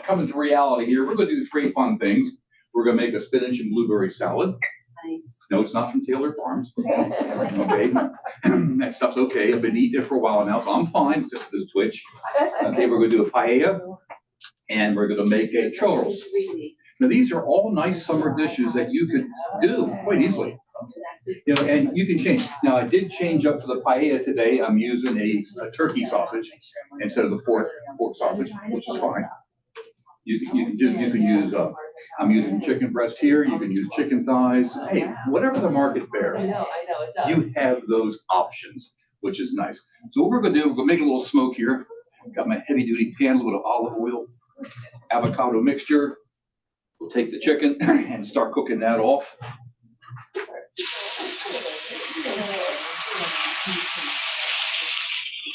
coming to reality here. We're going to do 3 fun things. We're going to make a spinach and blueberry salad. Nice. No, it's not from Taylor Farms. Okay, that stuff's okay. I've been eating it for a while now, so I'm fine, except for this twitch. Okay, we're going to do a paella, and we're going to make a churros. Now, these are all nice summer dishes that you could do quite easily. You know, and you can change. Now, I did change up for the paella today. I'm using a turkey sausage instead of the pork sausage, which is fine. You can use, I'm using chicken breast here. You can use chicken thighs. Hey, whatever the market bears, you have those options, which is nice. So what we're going to do, we're going to make a little smoke here. Got my heavy duty pan, a little bit of olive oil, avocado mixture. We'll take the chicken and start cooking that off.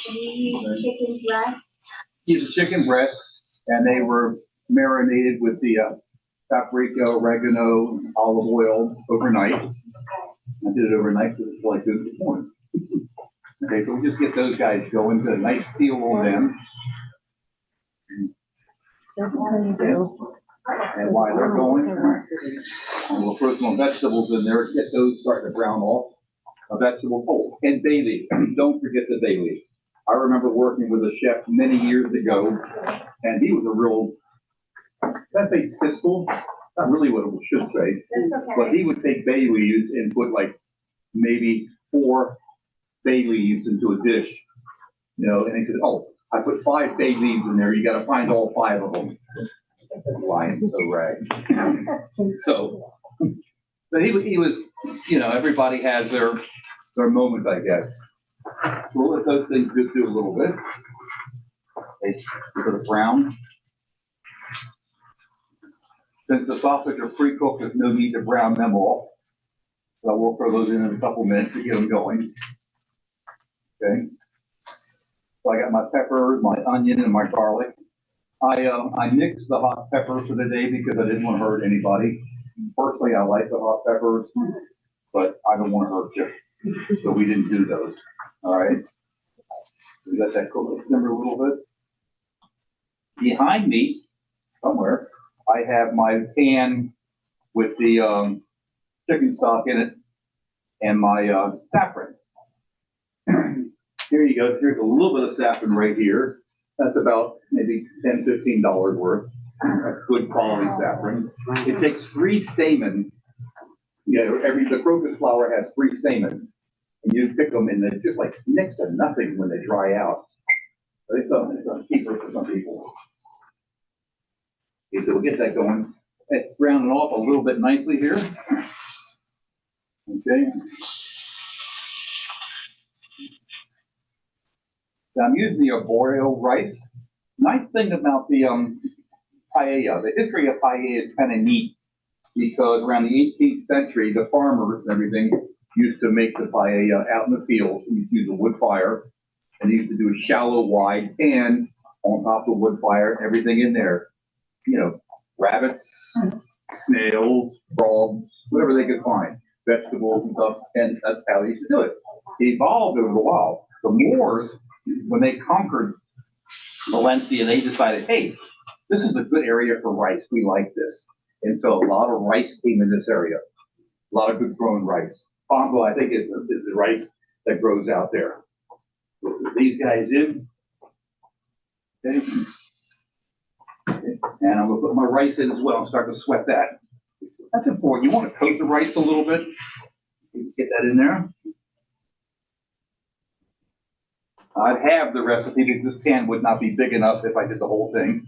Chicken breast? Use a chicken breast, and they were marinated with the paprika, oregano, olive oil overnight. I did it overnight because it's like good this morning. Okay, so we just get those guys going, get a nice peel on them. And while they're going, we'll throw some vegetables in there, get those starting to brown off. A vegetable bowl. And bay leaf. Don't forget the bay leaf. I remember working with a chef many years ago, and he was a real, that's a pistol, not really what it should say, but he would take bay leaves and put like maybe 4 bay leaves into a dish, you know, and he said, oh, I put 5 bay leaves in there, you got to find all 5 of them. Lying so rag. So, but he was, you know, everybody has their moment, I guess. We'll let those things go through a little bit. They sort of brown. Since the sausage are pre-cooked, there's no need to brown them off. So we'll throw those in a couple minutes to get them going. Okay. So I got my peppers, my onion, and my garlic. I mixed the hot peppers for the day because I didn't want to hurt anybody. Personally, I like the hot peppers, but I don't want to hurt you. So we didn't do those. All right. We let that cook simmer a little bit. Behind me, somewhere, I have my pan with the chicken stock in it and my saffron. Here you go. Here's a little bit of saffron right here. That's about maybe $10, $15 worth. That's good quality saffron. It takes 3 stamens. You know, the crocus flower has 3 stamens. And you pick them and they're just like next to nothing when they dry out. So it's a keeper for some people. Okay, so we'll get that going. Let's brown it off a little bit nicely here. Okay. So I'm using the arborio rice. Nice thing about the paella, the history of paella is kind of neat because around the 18th century, the farmers and everything used to make the paella out in the fields. We used to use a wood fire, and they used to do a shallow, wide pan on top of the wood fire, everything in there. You know, rabbits, snails, frogs, whatever they could find, vegetables and stuff, and that's how they used to do it. It evolved over the while. The Moors, when they conquered Valencia, they decided, hey, this is a good area for rice. We like this. And so a lot of rice came in this area. A lot of good growing rice. Bongo, I think, is the rice that grows out there. Put these guys in. Okay. And I'm going to put my rice in as well and start to sweat that. That's important. You want to coat the rice a little bit. Get that in there. I'd have the recipe because this pan would not be big enough if I did the whole thing.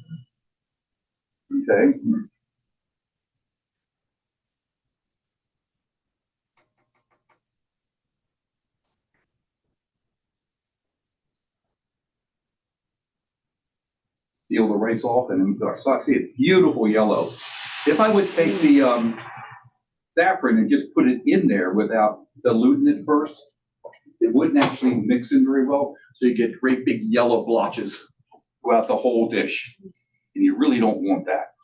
Okay. Peel the rice off and then put our stock. See, it's beautiful yellow. If I would take the saffron and just put it in there without diluting it first, it wouldn't actually mix in very well. So you get great big yellow blotches throughout the whole dish. And you really don't want that.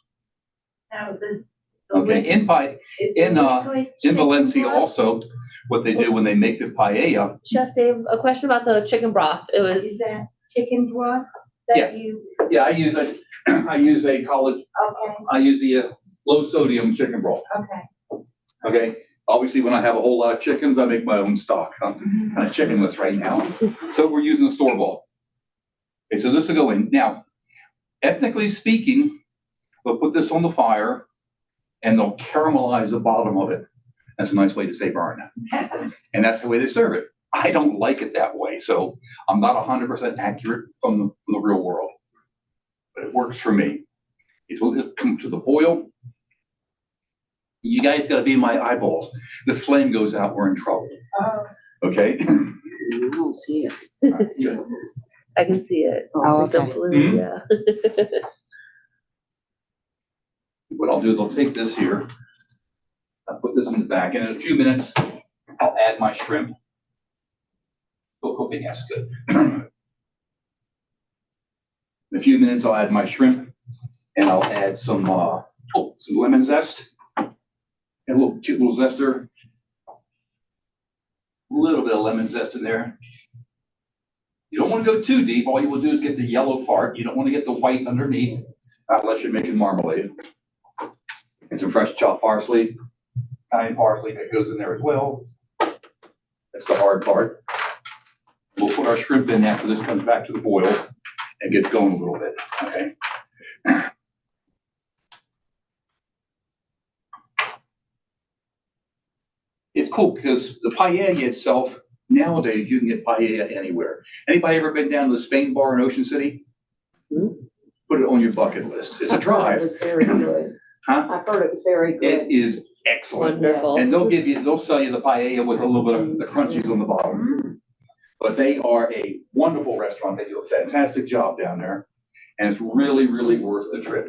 Okay, in Valencia also, what they do when they make the paella. Chef Dave, a question about the chicken broth. It was. Is that chicken broth that you Yeah, I use I use a college, Okay, I use the low sodium chicken broth. okay. Okay, obviously when I have a whole lot of chickens, I make my own stock. I'm kind of chickenless right now. So we're using the store bought. Okay, so this will go in. Now, ethnically speaking, we'll put this on the fire and they'll caramelize the bottom of it. That's a nice way to say burn. And that's the way they serve it. I don't like it that way, so I'm not 100% accurate from the real world, but it works for me. It will come to the boil. You guys got to be my eyeballs. This flame goes out, we're in trouble. Oh, Okay? I don't see it. Good. I can see it. Oh, It's the okay. blue, yeah. What I'll do is I'll take this here, I'll put this in the back, and in a few minutes, I'll add my shrimp. Oh, hoping that's good. In a few minutes, I'll add my shrimp, and I'll add some lemon zest, and a little cute little zester. A little bit of lemon zest in there. You don't want to go too deep. All you will do is get the yellow part. You don't want to get the white underneath, not unless you're making marmalade. And some fresh chopped parsley, cayenne parsley that goes in there as well. That's the hard part. We'll put our shrimp in after this comes back to the boil and gets going a little bit, okay? It's cool because the paella itself, nowadays you can get paella anywhere. Anybody ever been down to the Spain bar in Ocean City? Put it on your bucket list. It's a It drive. was very good. Huh? I've heard it was very good. It is excellent. Wonderful. And they'll sell you the paella with a little bit of the crunchies on the bottom. But they are a wonderful restaurant. They do a fantastic job down there. And it's really, really worth the trip.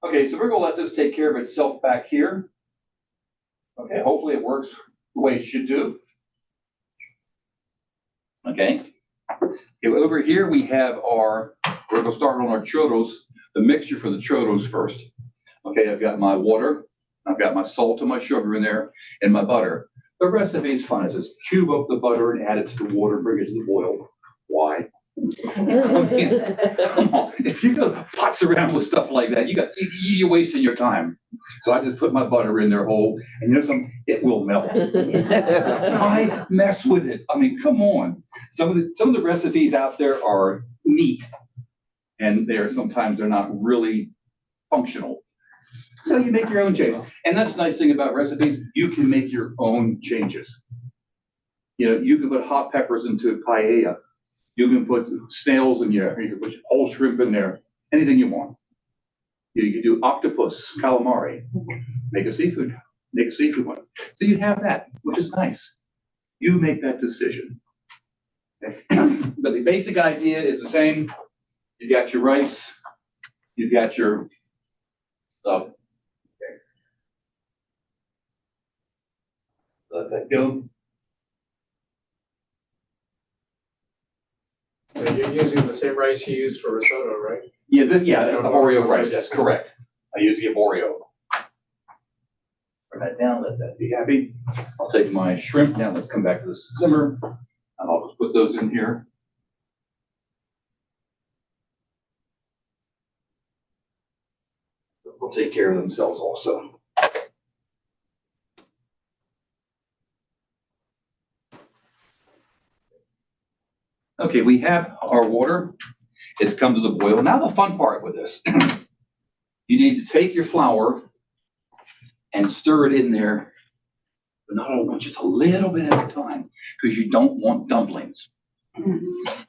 Okay, so we're gonna let this take care of itself back here. Okay, hopefully it works the way it should do. Okay. Over here we have we're gonna start on our churros, the mixture for the churros first. Okay, I've got my water, I've got my salt and my sugar in there, and my butter. The recipe is fun. It says cube up the butter and add it to the water, bring it to the boil. Why? Come on. If you go putz around with stuff like that, you're wasting your time. So I just put my butter in there whole, and you know something? It will melt. I mess with it. I mean, come on. Some of the recipes out there are neat, and sometimes they're not really functional. So you make your own change. And that's the nice thing about recipes. You can make your own changes. You know, you can put hot peppers into paella. You can put snails in there. You can put whole shrimp in there. Anything you want. You can do octopus, calamari. Make a seafood one. So you have that, which is nice. You make that decision. Okay. But the basic idea is the same. You got your rice. You got your stuff. Let that go. And you're using the same rice you use for risotto, right? Yeah, the Oreo rice, that's correct. I use the Oreo. Turn that down, let that be happy. I'll take my shrimp, now let's come back to the simmer. And I'll just put those in here. They'll take care of themselves also. Okay, we have our water. It's come to the boil. Now the fun part with this, you need to take your flour and stir it in there, but not all, just a little bit at a time, because you don't want dumplings.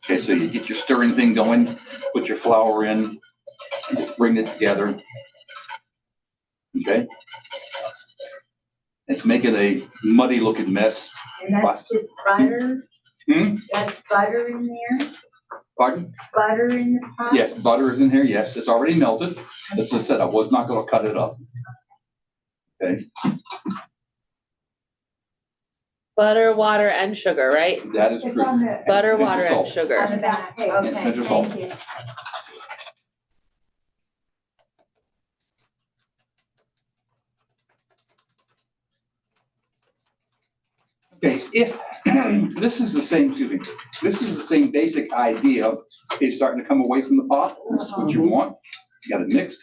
Okay, so you get your stirring thing going, put your flour in, and just bring it together. Okay? It's making a muddy looking mess. And that's just butter? Hmm? That's butter in there? Pardon? Butter in the pot? Yes, butter is in here, yes, it's already melted. As I said, I was not gonna cut it up. Okay, Butter, water, and sugar, right? that is It's true. on the, Butter, And water, and salt. sugar. on the back. Okay, And just salt. thank you. Okay, if, this is the same, excuse me, this is the same basic idea. It's starting to come away from the pot. This is what you want. You got it mixed.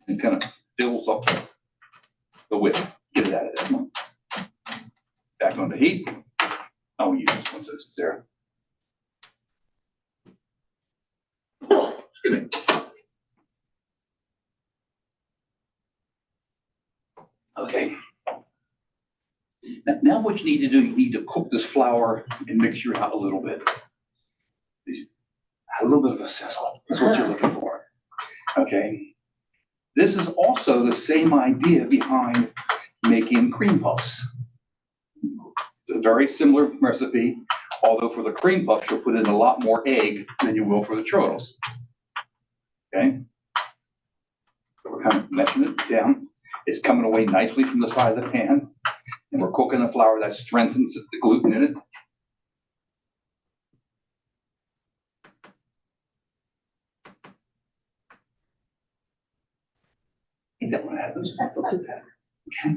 And kind of fills up the width. Get it out of there. Back on the heat. I'll use this one so it's there. Excuse me. Okay. Now what you need to do, you need to cook this flour and mixture out a little bit. A little bit of a sizzle. That's what you're looking for. Okay. This is also the same idea behind making cream puffs. It's a very similar recipe, although for the cream puffs, you'll put in a lot more egg than you will for the churros. Okay? So we're kind of meshing it down. It's coming away nicely from the side of the pan. And we're cooking the flour that strengthens the gluten in it. And then what happens? Okay. A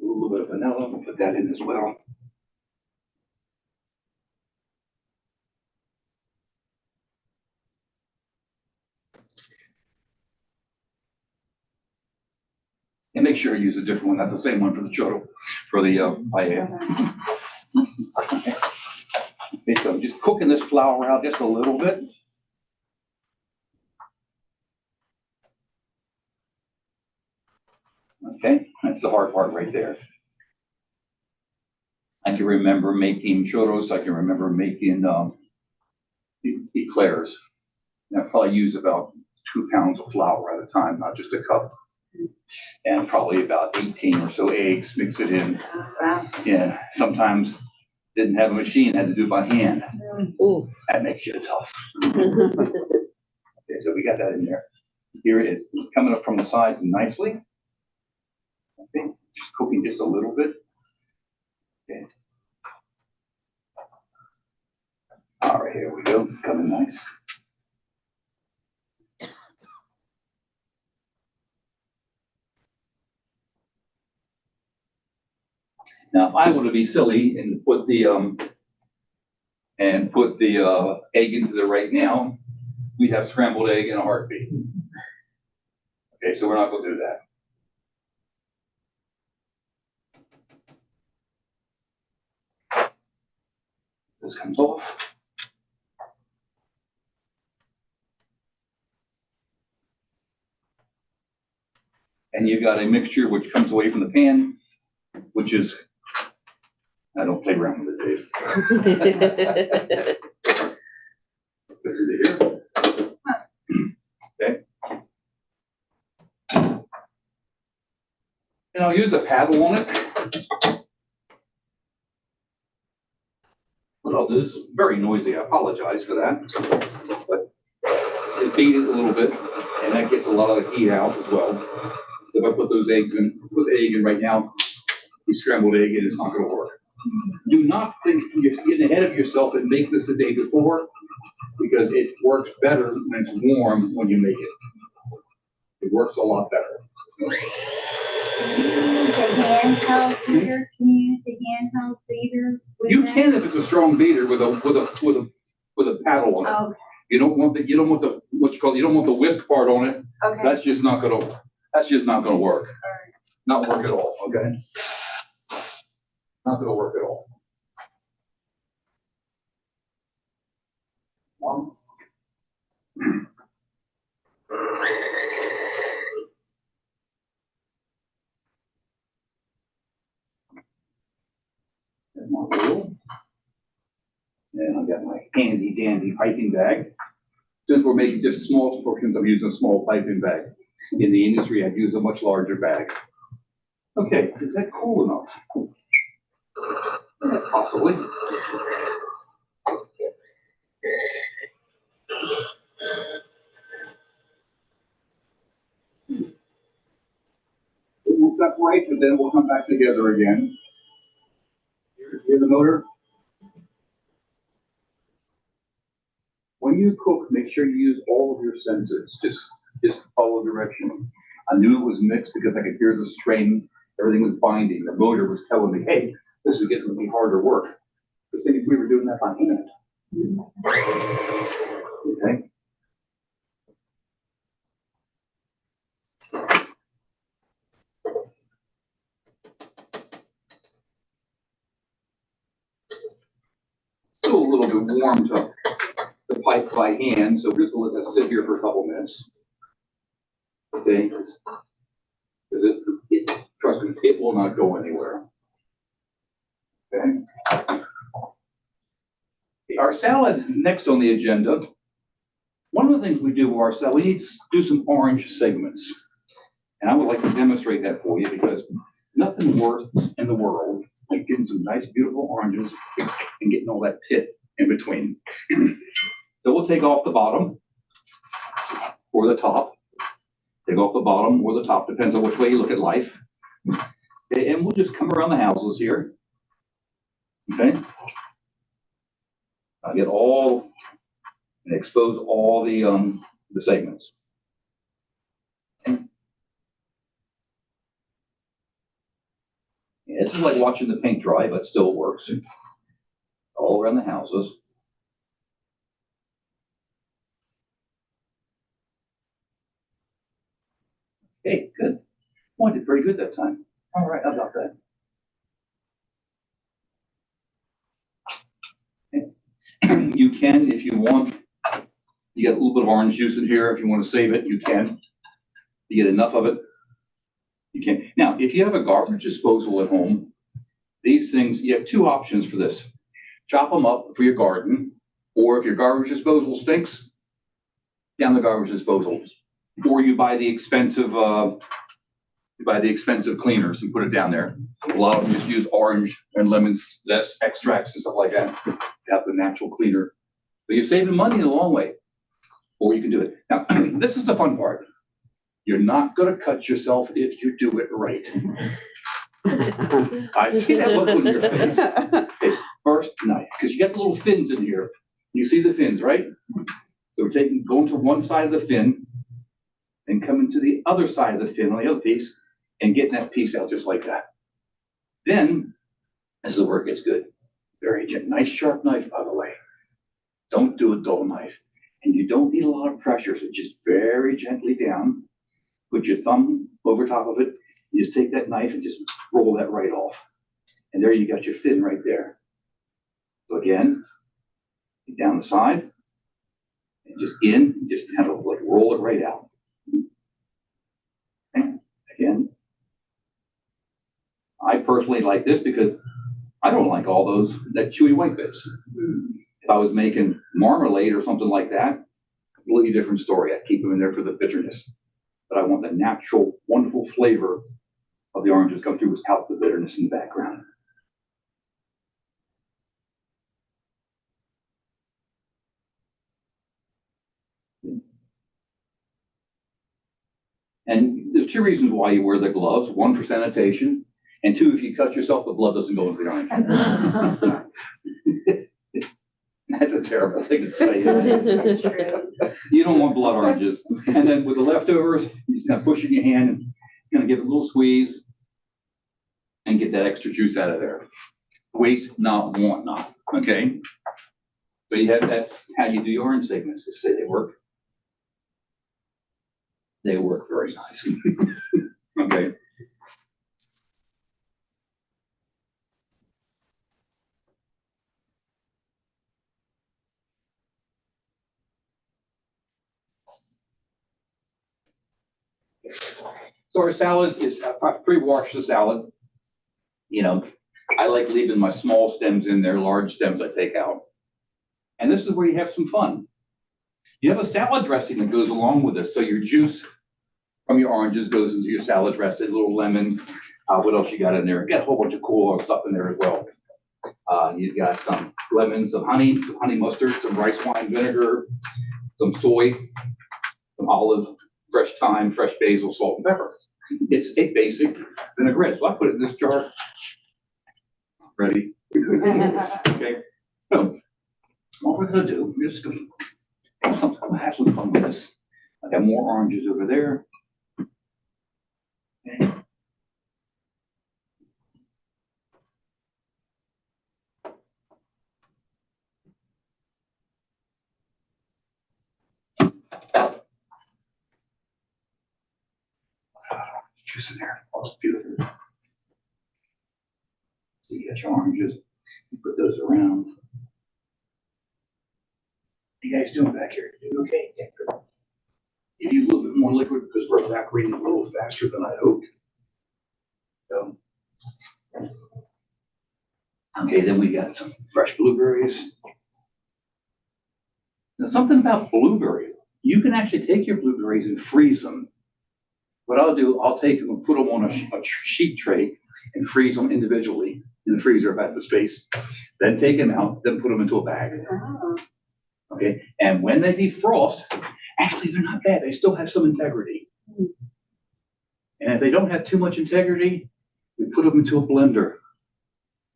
little bit of vanilla, we'll put that in as well. And make sure you use a different one, not the same one for the churro, for the paella. Okay, so I'm just cooking this flour out just a little bit. Okay, that's the hard part right there. I can remember making churros, I can remember making eclairs. And I probably use about 2 pounds of flour at a time, not just a cup. And probably about 18 or so eggs, mix it in. Wow. Yeah, sometimes didn't have a machine, had to do it by hand. Ooh. That makes it tough. Okay, so we got that in there. Here it is, it's coming up from the sides nicely. Okay, just cooking just a little bit. Okay. All right, here we go, coming nice. Now, if I were to be silly and put the egg into there right now, we'd have scrambled egg in a heartbeat. Okay, so we're not gonna do that. This comes off. And you've got a mixture which comes away from the pan, which is, I don't play around with it, Dave. This is it here. Okay. And I'll use a paddle on it. What I'll do is very noisy, I apologize for that. But just beat it a little bit, and that gets a lot of the heat out as well. So if I put those eggs in, put the egg in right now, the scrambled egg in, it's not gonna work. Do not think you're getting ahead of yourself and make this the day before, because it works better when it's warm when you make it. It works a lot better. Can you use a handheld beater? Can you use a handheld beater? with You that? can if it's a strong beater with a paddle on it. Oh, You don't want the what you don't want the whisk part on it. okay. That's just not gonna work. Not work at all, okay? Not gonna work at all. One. There's my wheel. And I've got my handy dandy piping bag. Since we're making just small portions, I'm using a small piping bag. In the industry, I'd use a much larger bag. Okay, is that cool enough? Yeah, possibly. We'll separate and then we'll come back together again. Hear the motor? When you cook, make sure you use all of your senses. Just follow direction. I knew it was mixed because I could hear the strain Everything was binding. The motor was telling me, hey, this is getting to be harder work. The thing is, we were doing that by hand. Okay. Still a little bit warm to the pipe by hand, so we're just gonna let that sit here for a couple minutes. Okay? Because trust me, it will not go anywhere. Okay? Our salad next on the agenda. One of the things we do with our salad, we need to do some orange segments. And I would like to demonstrate that for you because nothing worse in the world like getting some nice, beautiful oranges and getting all that pit in between. So we'll take off the bottom or the top. Take off the bottom or the top, depends on which way you look at life. Okay, and we'll just come around the houses here. Okay. I'll get all and expose all the segments. Okay. Yeah, this is like watching the paint dry, but still works. All around the houses. Okay, good. Oh, I did very good that time. All right, how about that? Okay. You can, if you want, you got a little bit of orange juice in here. If you want to save it, you can. You get enough of it, you can. Now, if you have a garbage disposal at home, these things, you have two options for this. Chop them up for your garden, or if your garbage disposal stinks, down the garbage disposal. Or you buy the expensive cleaners and put it down there. A lot of them just use orange and lemon zest extracts and stuff like that to have the natural cleaner. But you're saving money in a long way. Or you can do it. Now, this is the fun part. You're not going to cut yourself if you do it right. I see that look on your face. Okay, first knife, because you got the little fins in here. You see the fins, right? So we're going to one side of the fin and coming to the other side of the fin on the other piece and getting that piece out just like that. Then, this is where it gets good. Very gentle, nice sharp knife, by the way. Don't do a dull knife. And you don't need a lot of pressure, so just very gently down. Put your thumb over top of it. You just take that knife and just roll that right off. And there you got your fin right there. So again, down the side, and just in, just kind of like roll it right out. Okay. Again, I personally like this because I don't like all that chewy white bits. If I was making marmalade or something like that, completely different story. I'd keep them in there for the bitterness. But I want the natural, wonderful flavor of the oranges come through without the bitterness in the background. And there's two reasons why you wear the gloves. One, for sanitation. And two, if you cut yourself, the blood doesn't go into the orange. That's a terrible thing to say. You don't want blood oranges. And then with the leftovers, you just kind of push in your hand and kind of give it a little squeeze and get that extra juice out of there. Waste not, want not. Okay? So that's how you do your orange segments. Just say they work. They work very nice. Okay. So our salad is pre-washed the salad. You know, I like leaving my small stems in there, large stems I take out. And this is where you have some fun. You have a salad dressing that goes along with this. So your juice from your oranges goes into your salad dressing, a little lemon. What else you got in there? You got a whole bunch of cool stuff in there as well. You've got some lemon, some honey mustard, some rice wine vinegar, some soy, some olive, fresh thyme, fresh basil, salt, and pepper. It's a basic vinaigrette. So I put it in this jar. Ready? Okay. So what we're gonna do, we're just gonna have some fun with this. I got more oranges over there. Okay. juice in there. Oh, it's beautiful. So you get your oranges, you put those around. What you guys doing back here? You okay? Yeah, good. You need a little bit more liquid because we're evaporating a little faster than I hoped. So. Okay, then we got some fresh blueberries. Now, something about blueberries, you can actually take your blueberries and freeze them. What I'll do, I'll take them and put them on a sheet tray and freeze them individually in the freezer if I have the space. Then take them out, then put them into a bag. Okay, and when they defrost, actually they're not bad. They still have some integrity. And if they don't have too much integrity, we put them into a blender.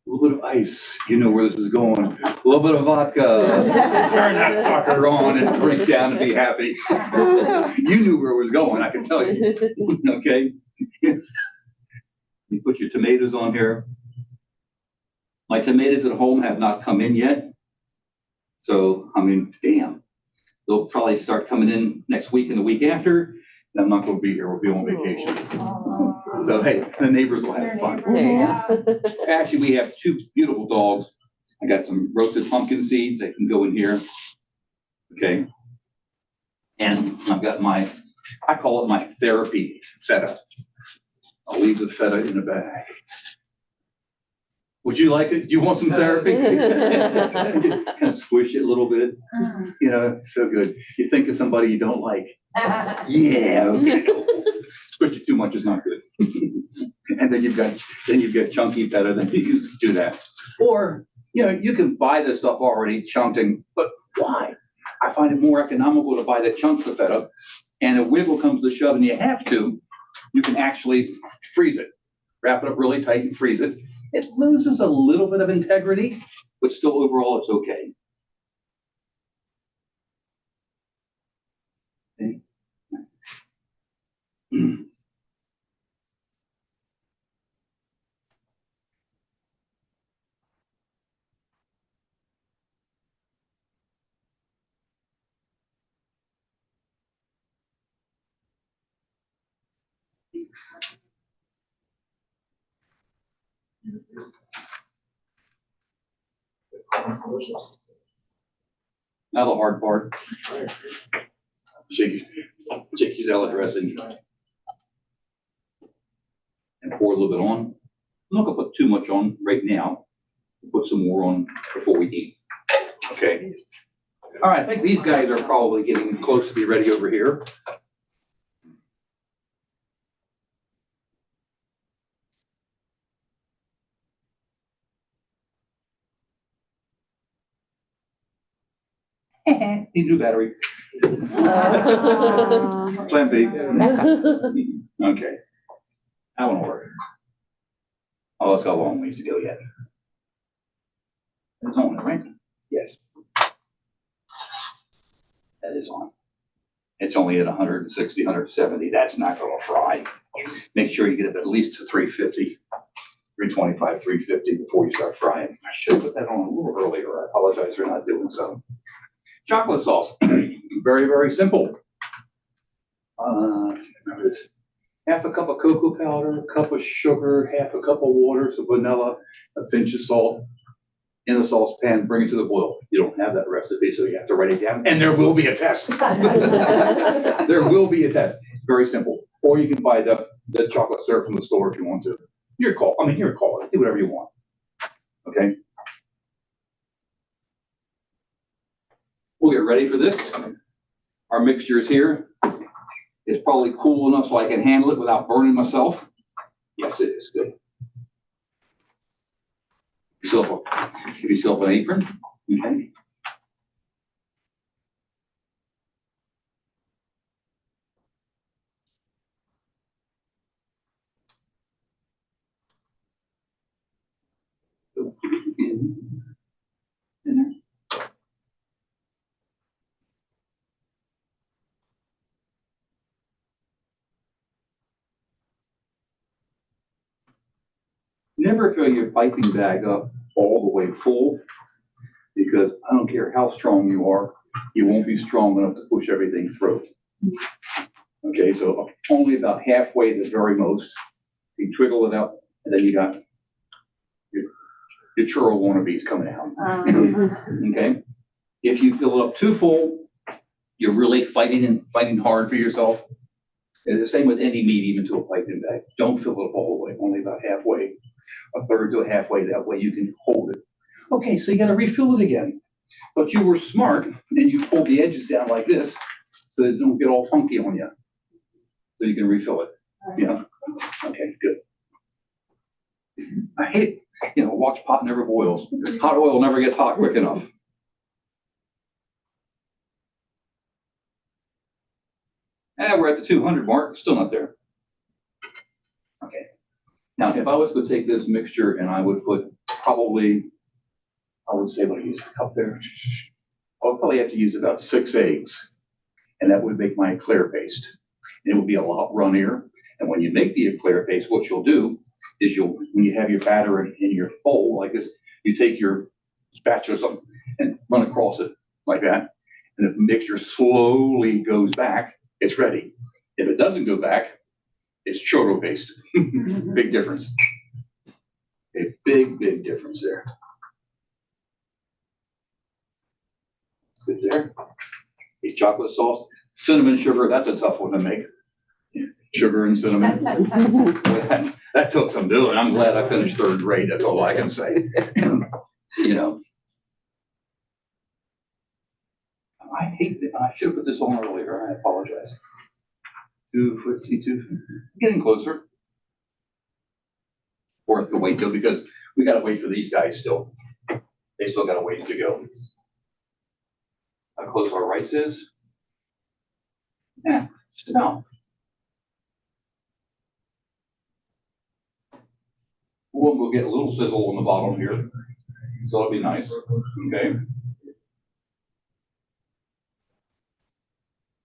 A little bit of ice, you know where this is going. A little bit of vodka. Turn that sucker on and drink down and be happy. You knew where it was going, I can tell you. Okay? You put your tomatoes on here. My tomatoes at home have not come in yet. So, I mean, damn. They'll probably start coming in next week and the week after. And I'm not going to be here. We'll be on vacation. So, hey, the neighbors will have fun. There you go. Actually, we have two beautiful dogs. I got some roasted pumpkin seeds that can go in here. Okay. And I've got I call it my therapy feta. I'll leave the feta in the bag. Would you like it? Do you want some therapy? Kind of squish it a little bit. You know, so good. You think of somebody you don't like. Yeah, okay. Squish it too much is not good. And then you've got chunky feta, then you can do that. Or, you know, you can buy this stuff already chunked, but why? I find it more economical to buy the chunks of feta, and if wiggle comes to shove and you have to, you can actually freeze it. Wrap it up really tight and freeze it. It loses a little bit of integrity, but still overall it's okay. Okay. Now the hard part. Shake your salad dressing and pour a little bit on. I'm not gonna put too much on right now. Put some more on before we eat. Okay. All right, I think these guys are probably getting close to be ready over here. Need new battery. Plan B. Okay. That won't work. Oh, it's got a long ways to go yet. It's on, right? Yes. That is on. It's only at 160, 170. That's not going to fry. Make sure you get it at least to 350, 325, 350 before you start frying. I should have put that on a little earlier. I apologize for not doing so. Chocolate sauce. Very, very simple. Let's see, remember this. Half a cup of cocoa powder, a cup of sugar, half a cup of water, some vanilla, a pinch of salt in a saucepan, bring it to the boil. You don't have that recipe, so you have to write it down. And there will be a test. There will be a test. Very simple. Or you can buy the chocolate syrup from the store if you want to. Your call. I mean, your call. Do whatever you want. Okay. We'll get ready for this. Our mixture is here. It's probably cool enough so I can handle it without burning myself. Yes, it is good. Give yourself an apron. Okay. Never fill your piping bag up all the way full, because I don't care how strong you are, you won't be strong enough to push everything through. Okay, so only about halfway at the very most. You twiddle it up, and then you got your churro wannabes coming out. Okay? If you fill it up too full, you're really fighting hard for yourself. And the same with any meat, even to a piping bag. Don't fill it up all the way, only about halfway, a third to a halfway. That way you can hold it. Okay, so you got to refill it again. But you were smart, and you pulled the edges down like this, so it don't get all funky on you. So you can refill it. Yeah. Okay, good. I hate, watch pot never boils. Hot oil never gets hot quick enough. And we're at the 200 mark, still not there. Okay. Now, if I was to take this mixture and I would put probably, I would say, what I use a cup there. I would probably have to use about 6 eggs, and that would make my eclair paste. And it would be a lot runnier. And when you make the eclair paste, what you'll do is when you have your batter in your bowl like this, you take your spatula or something and run across it like that. And if the mixture slowly goes back, it's ready. If it doesn't go back, it's churro paste. Big difference. A big difference there. Good there. A chocolate sauce. Cinnamon sugar, that's a tough one to make. Sugar and cinnamon. That took some doing. I'm glad I finished 3rd grade. That's all I can say. I hate that. I should have put this on earlier. I apologize. 252. Getting closer. Worth the wait though, because we got to wait for these guys still. They still got a ways to go. How close our rice is? Yeah, just about. We'll get a little sizzle on the bottom here, so it'll be nice. Okay.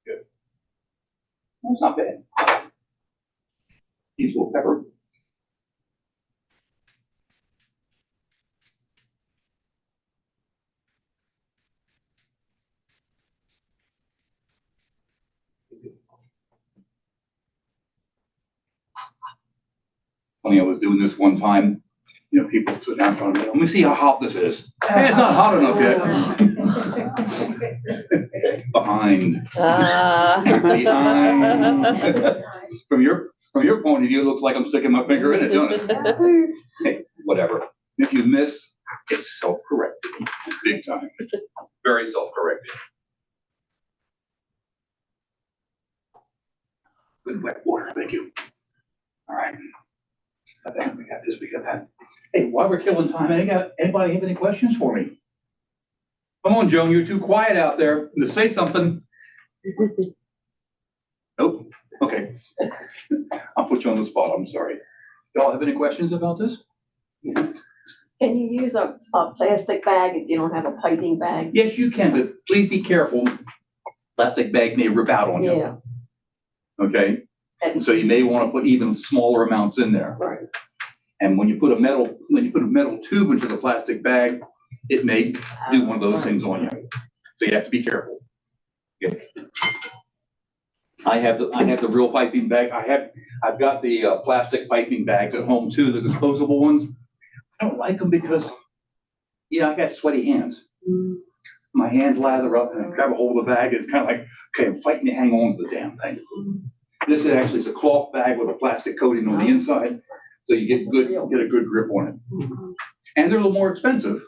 Good. That's not bad. Use a little pepper. Funny, I was doing this one time. People sit down in front of me. Let me see how hot this is. Hey, it's not hot enough yet. Behind. Behind. From your point of view, it looks like I'm sticking my finger in it, doesn't it? Hey, whatever. If you miss, it's self-correcting. Big time. Very self-correcting. Good wet water, thank you. All right. I think we got this, we got that. Hey, while we're killing time, anybody have any questions for me? Come on, Joan, you're too quiet out there to say something. Nope. Okay. I'll put you on the spot, I'm sorry. Y'all have any questions about this? Can you use a plastic bag if you don't have a piping bag? Yes, you can, but please be careful. Plastic bag may rip out on you. Yeah. Okay? So you may want to put even smaller amounts in there. Right. And when you put a metal tube into the plastic bag, it may do one of those things on you. So you have to be careful. Okay. I have the real piping bag. I've got the plastic piping bags at home too, the disposable ones. I don't like them because, I got sweaty hands. My hands lather up and I grab a hold of the bag. It's kind of like, okay, I'm fighting to hang on to the damn thing. This is a cloth bag with a plastic coating on the inside, so you get a good grip on it. And they're a little more expensive.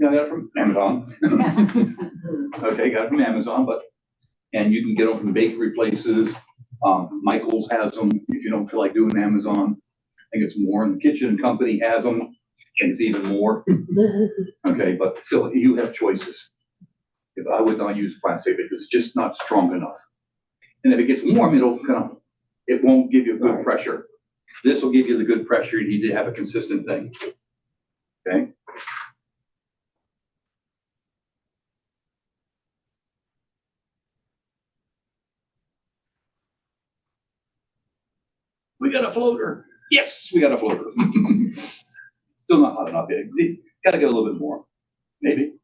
I got it from Amazon. Okay, got it from Amazon, and you can get them from bakery places. Michael's has them if you don't feel like doing Amazon. I think it's more, and the Kitchen Company has them. I think it's even more. Okay, but still, you have choices. If I would not use plastic because it's just not strong enough. And if it gets warm, it won't give you a good pressure. This will give you the good pressure you need to have a consistent thing. Okay. We got a floater. Yes, we got a floater. Still not hot enough yet. Got to get a little bit more. Maybe.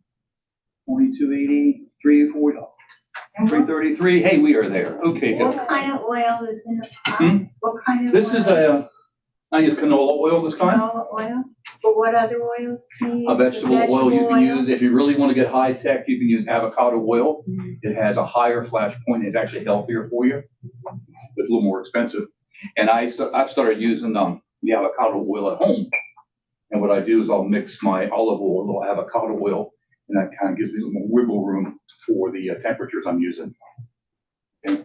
22.80, $3.40. 3.33. 43, hey, we are there. Okay, good. What kind of oil is in the Hmm? pot? What kind of? This is I use canola oil this time. Canola oil? But what other oils can you use? A vegetable oil you can oil? use, if you really want to get high tech, you can use avocado oil. It has a higher flash point, it's actually healthier for you. It's a little more expensive. And I've started using the avocado oil at home. And what I do is I'll mix my olive oil, a little avocado oil, and that kind of gives me a little wiggle room for the temperatures I'm using. Okay.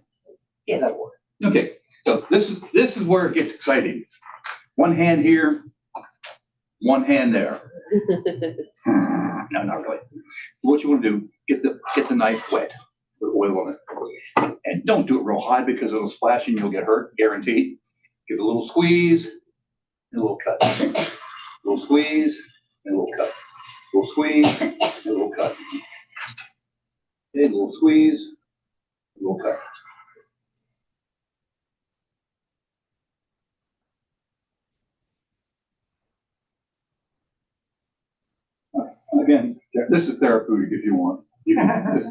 Yeah, that'll work. Okay, so this is where it gets exciting. One hand here, one hand there. No, not really. What you want to do, get the knife wet with oil on it. And don't do it real high because it'll splash and you'll get hurt, guaranteed. Give it a little squeeze and a little cut. A little squeeze and a little cut. A little squeeze and a little cut. Okay, a little squeeze, a little cut. Again, this is therapeutic if you want. You can just,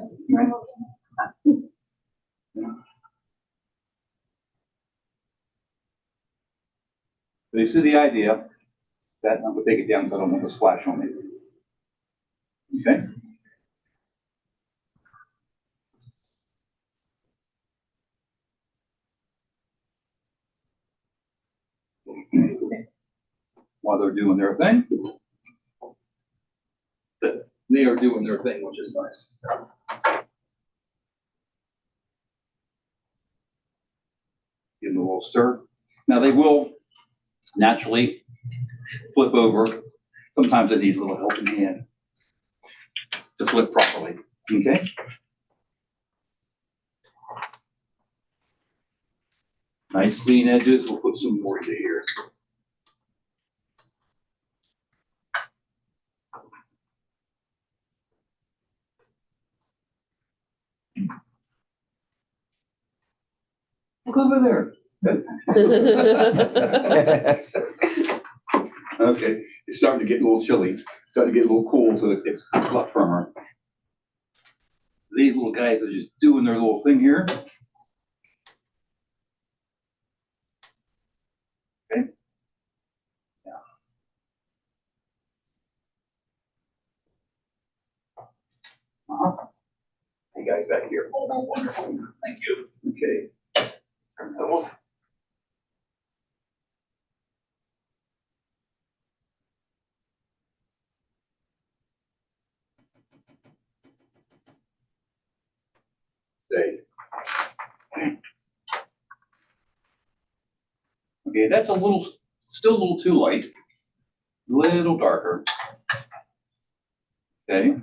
But you see the idea that I'm gonna take it down so I don't want to splash on me. Okay? While they're doing their thing, they are doing their thing, which is nice. Give them a little stir. Now they will naturally flip over. Sometimes they need a little helping hand to flip properly. Okay? Nice clean edges. We'll put some more into here. Look over there. Good. Okay, it's starting to get a little chilly. It's starting to get a little cool, so it's a lot firmer. These little guys are just doing their little thing here. Okay. Yeah. Hey guys back here. Thank you. Okay. Stay. Okay, that's still a little too light. A little darker. Okay.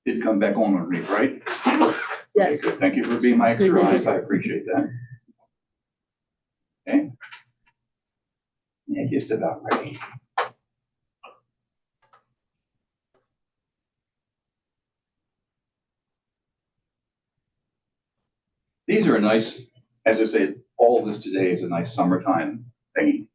Did come back on underneath, right? Yes. Okay, good. Thank you for being my extra eyes. I appreciate that. Okay. Yeah, just about ready. These are a nice, as I say, all of this today is a nice summertime thing.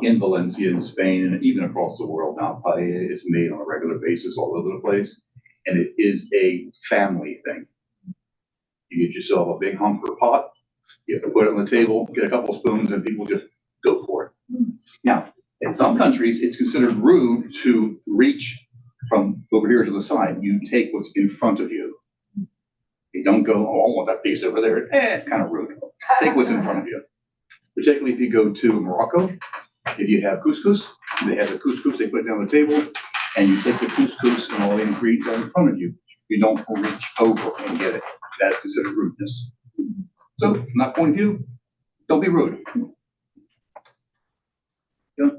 In Valencia, in Spain, and even across the world now, paella is made on a regular basis all over the place. And it is a family thing. You get yourself a big hunker pot, you have to put it on the table, get a couple spoons, and people just go for it. Now, in some countries, it's considered rude to reach from over here to the side. You take what's in front of you. You don't go, oh, I want that piece over there. It's kind of rude. Take what's in front of you. Particularly if you go to Morocco, if you have couscous, they have the couscous, they put it on the table, and you take the couscous and all the ingredients are in front of you. You don't reach over and get it. That is considered rudeness. So, from that point of view, don't be rude. Yeah.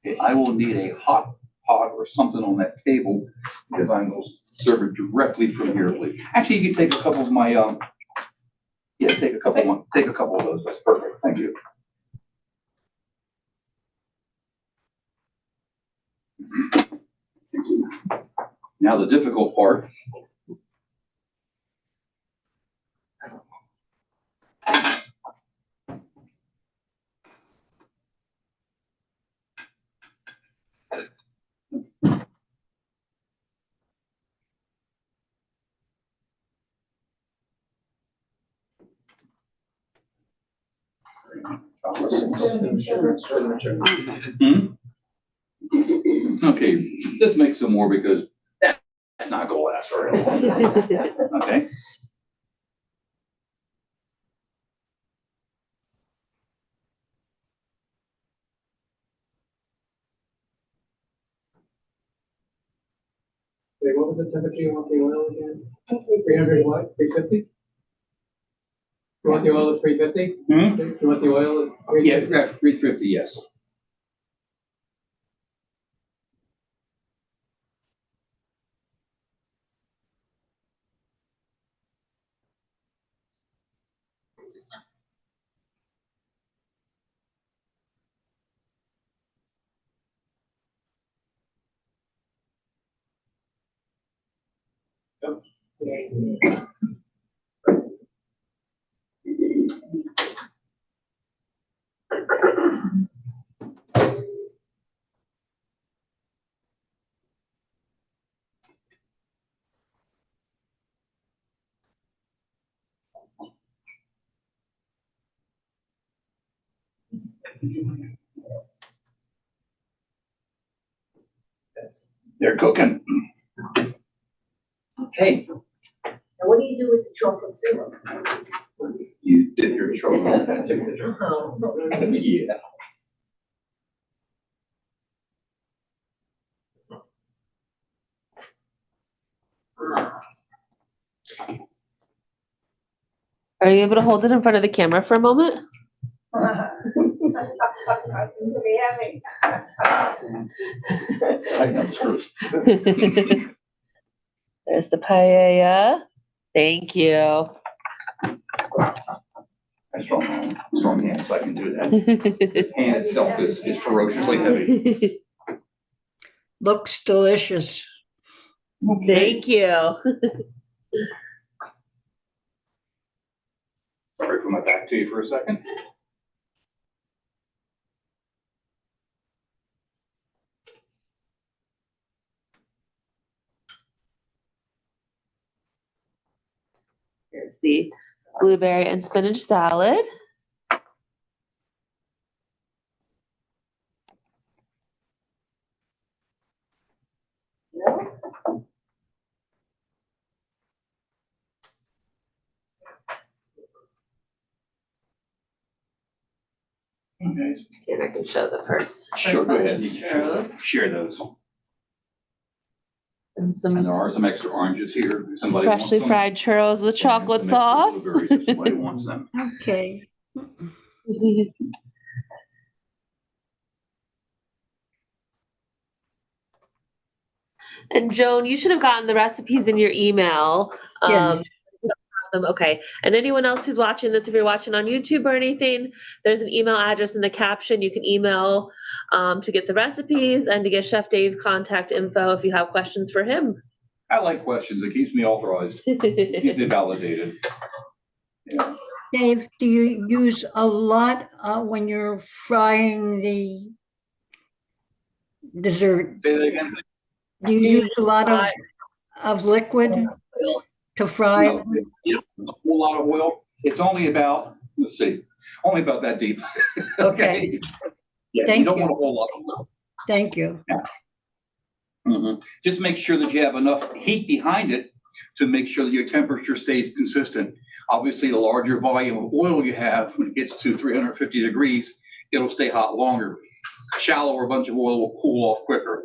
Okay, I will need a hot pot or something on that table because I'm going to serve it directly from here, please. Actually, you can take a couple of my, yeah, take a couple of those. That's perfect. Thank you. Now, the difficult part. Hmm? Okay, just make some more because that's not gonna last very long, okay? Wait, what was the temperature you want the oil again? 300 what, 350? You want the oil at 350? Hmm? You want the oil at Yeah, 350? 350, yes. They're cooking. Okay, Now, what do you do with the chocolate syrup? you did your show. Oh. Yeah. Are you able to hold it in front of the camera for a moment? Really heavy. Tighten up the screws. There's the paella. Thank you. I strong hands, so I can do that. The pan itself is ferociously heavy. Looks delicious. Thank you. Sorry for my back to you for a second. Here's the blueberry and spinach salad. Okay. And I can show the first. Sure, go ahead. You Churros. can share those. And And some there are some extra oranges here. If somebody wants freshly them. fried churros with And chocolate some extra sauce. blueberries if somebody wants them. Okay. And Joan, you should have gotten the recipes in your email. Yes. You don't have them, okay. And anyone else who's watching this, if you're watching on YouTube or anything, there's an email address in the caption. You can email to get the recipes and to get Chef Dave's contact info if you have questions for him. I like questions. It keeps me authorized, keeps me validated. Yeah. Dave, do you use a lot when you're frying the dessert? Say that again. Do you use a lot of liquid to fry No, them? you don't need a whole lot of oil. It's only about, let's see, only about that deep. Okay. Yeah, you Thank don't you. want a whole lot of oil. Thank you. Just make sure that you have enough heat behind it to make sure that your temperature stays consistent. Obviously, the larger volume of oil you have, when it gets to 350 degrees, it'll stay hot longer. Shallower bunch of oil will cool off quicker.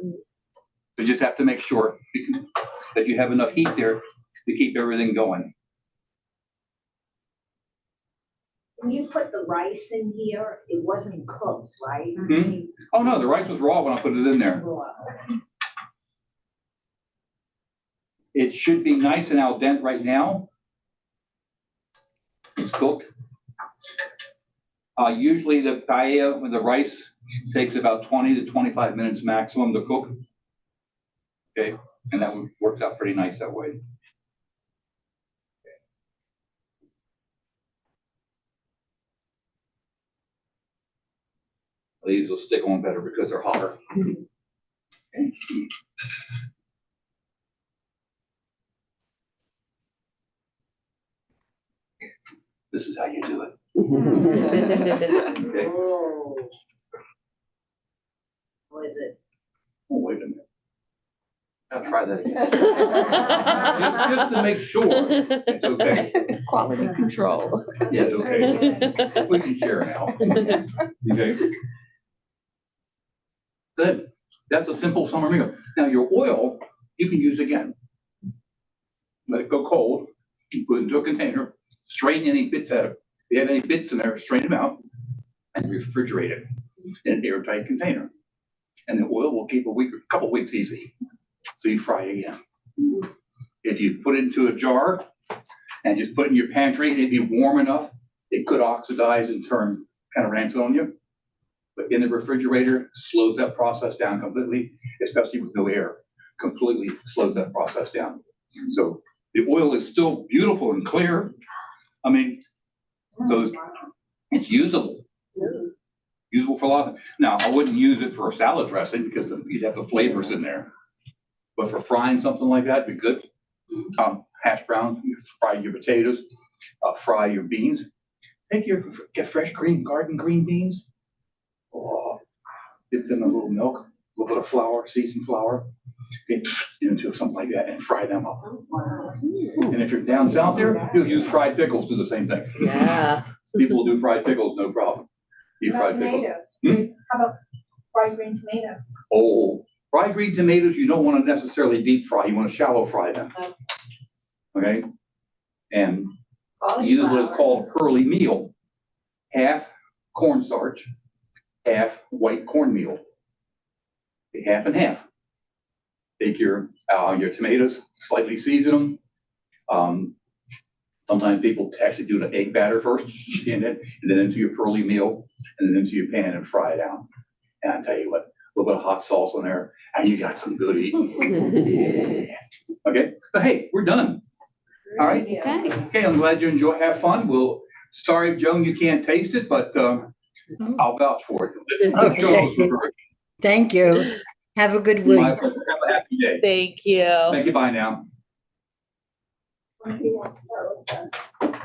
You just have to make sure that you have enough heat there to keep everything going. When you put the rice in here, it wasn't cooked, right? Mhm. Oh no, the rice was raw when I put it in there. Raw. It should be nice and al dente right now. It's cooked. Usually the paella with the rice takes about 20 to 25 minutes maximum to cook. Okay, And that works out pretty nice that way. These will stick on better because they're hotter. Okay. This is how you do it. Okay. Oh. What is it? Oh, wait a minute. I'll try that again. Just to make sure it's okay. Quality control. Yeah, it's okay. We can share now. Okay. Good. That's a simple summer meal. Now your oil, you can use again. Let it go cold, you put it into a container, strain any bits out of it. If you have any bits in there, strain them out and refrigerate it in an airtight container. And the oil will keep a couple weeks easy. So you fry again. If you put it into a jar and just put it in your pantry and it'd be warm enough, it could oxidize and turn kind of rancid on you. But in the refrigerator, slows that process down completely, especially with no air. Completely slows that process down. So the oil is still beautiful and clear. I mean, so it's usable. Usable for a lot of, now I wouldn't use it for a salad dressing because you'd have the flavors in there. But for frying something like that, it'd be good. Hash browns, you fry your potatoes, fry your beans. Get fresh garden green beans. Oh, dip them in a little milk, a little bit of flour, seasoned flour, get into something like that and fry them up. And if you're down south there, you'll use fried pickles, do the same thing. Yeah. People will do fried pickles, no problem. Eat fried pickles. Tomatoes. How about fried green tomatoes? Oh, fried green tomatoes, you don't want to necessarily deep fry, you want to shallow fry them. Okay? And use what is called pearly meal. Half cornstarch, half white cornmeal. Half and half. Take your tomatoes, slightly season them. Sometimes people actually do the egg batter first, and then into your pearly meal, and then into your pan and fry it out. And I tell you what, a little bit of hot sauce on there, and you got some good eating. Yeah. Okay, but hey, we're done. All right. Okay, I'm glad you have fun. Sorry, Joan, you can't taste it, but I'll vouch for it. Okay. Thank you. Have a good week. My pleasure. Have a happy day. Thank you. Thank you. Bye now. When people start with the